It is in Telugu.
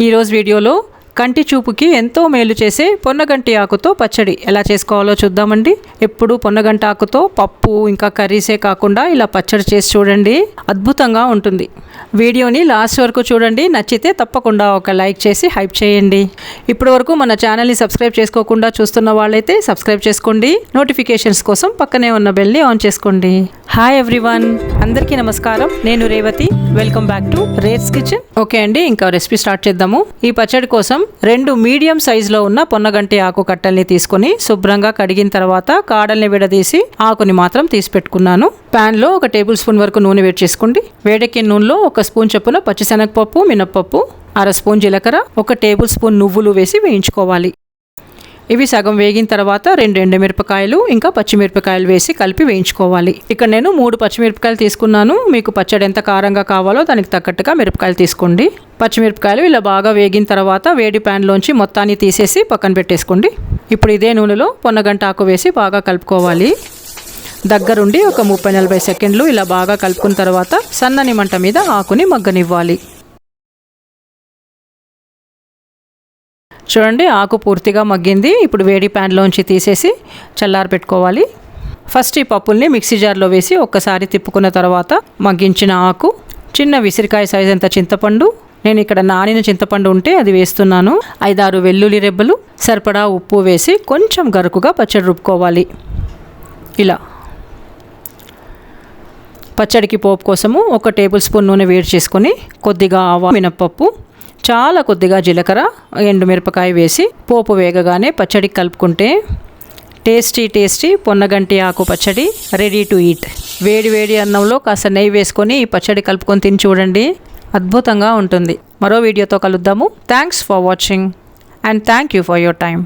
ఈరోజు వీడియోలో కంటి చూపుకి ఎంతో మేలు చేసే పొన్నగంటి ఆకుతో పచ్చడి ఎలా చేసుకోవాలో చూద్దామండి. ఎప్పుడు పొన్నగంటి ఆకుతో పప్పు ఇంకా కర్రీసే కాకుండా ఇలా పచ్చడి చేసి చూడండి, అద్భుతంగా ఉంటుంది. వీడియోని లాస్ట్ వరకు చూడండి, నచ్చితే తప్పకుండా ఒక లైక్ చేసి హైప్ చేయండి. ఇప్పటి వరకు మన ఛానల్ని సబ్స్క్రైబ్ చేసుకోకుండా చూస్తున్న వాళ్ళైతే సబ్స్క్రైబ్ చేసుకోండి. నోటిఫికేషన్స్ కోసం పక్కనే ఉన్న బెల్ని ఆన్ చేసుకోండి. హాయ్ ఎవ్రీవన్, అందరికీ నమస్కారం. నేను Revathi. Welcome back to rates kitchen. Okay అండి, ఇంకా రెసిపీ స్టార్ట్ చేద్దాము. ఈ పచ్చడి కోసం 2 మీడియం సైజులో ఉన్న పొన్నగంటి ఆకు కట్టల్ని తీసుకుని శుభ్రంగా కడిగిన తర్వాత కాడల్ని విడదీసి ఆకుని మాత్రం తీసి పెట్టుకున్నాను. ప్యాన్ లో 1 టేబుల్ స్పూన్ వరకు నూనె వేడి చేసుకోండి. వేడెక్కిన నూనెలో 1 స్పూన్ చొప్పున పచ్చిశనగపప్పు, మినప్పప్పు, 1/2 స్పూన్ జీలకర్ర, 1 టేబుల్ స్పూన్ నువ్వులు వేసి వేయించుకోవాలి. ఇవి సగం వేగిన తర్వాత 2 ఎండుమిరపకాయలు ఇంకా పచ్చిమిరపకాయలు వేసి కలిపి వేయించుకోవాలి. ఇక్కడ నేను 3 పచ్చిమిరపకాయలు తీసుకున్నాను. మీకు పచ్చడి ఎంత కారంగా కావాలో దానికి తగ్గట్టుగా మిరపకాయలు తీసుకోండి. పచ్చిమిరపకాయలు ఇలా బాగా వేగిన తర్వాత వేడి ప్యాన్లోంచి మొత్తాన్ని తీసేసి పక్కన పెట్టేసుకోండి. ఇప్పుడు ఇదే నూనెలో పొన్నగంటి ఆకు వేసి బాగా కలుపుకోవాలి. దగ్గరుండి ఒక 30-40 సెకండ్లు ఇలా బాగా కలుపుకున్న తర్వాత సన్నని మంట మీద ఆకుని మగ్గనివ్వాలి. చూడండి, ఆకు పూర్తిగా మగ్గింది. ఇప్పుడు వేడి ప్యాన్లోంచి తీసేసి చల్లారి పెట్టుకోవాలి. ఫస్ట్ ఈ పప్పుల్ని మిక్సీ జార్లో వేసి ఒక్కసారి తిప్పుకున్న తర్వాత మగ్గించిన ఆకు, చిన్న విసిరికాయ సైజ్ అంత చింతపండు, నేను ఇక్కడ నానిన చింతపండు ఉంటే అది వేస్తున్నాను, 5-6 వెల్లుల్లి రెబ్బలు, సరిపడా ఉప్పు వేసి కొంచెం గరుకుగా పచ్చడి రుబ్బుకోవాలి. ఇలా పచ్చడికి పోపు కోసము 1 టేబుల్ స్పూన్ నూనె వేడి చేసుకొని కొద్దిగా ఆవాలు, మినప్పప్పు, చాలా కొద్దిగా జీలకర్ర, ఎండుమిరపకాయ వేసి పోపు వేగగానే పచ్చడికి కలుపుకుంటే టేస్టీ పొన్నగంటి ఆకు పచ్చడి రెడీ టు ఈట్. వేడి అన్నంలో కాస్త నెయ్యి వేసుకొని ఈ పచ్చడి కలుపుకొని తిని చూడండి, అద్భుతంగా ఉంటుంది. మరో వీడియోతో కలుద్దాము. Thanks for watching and thank you for your time.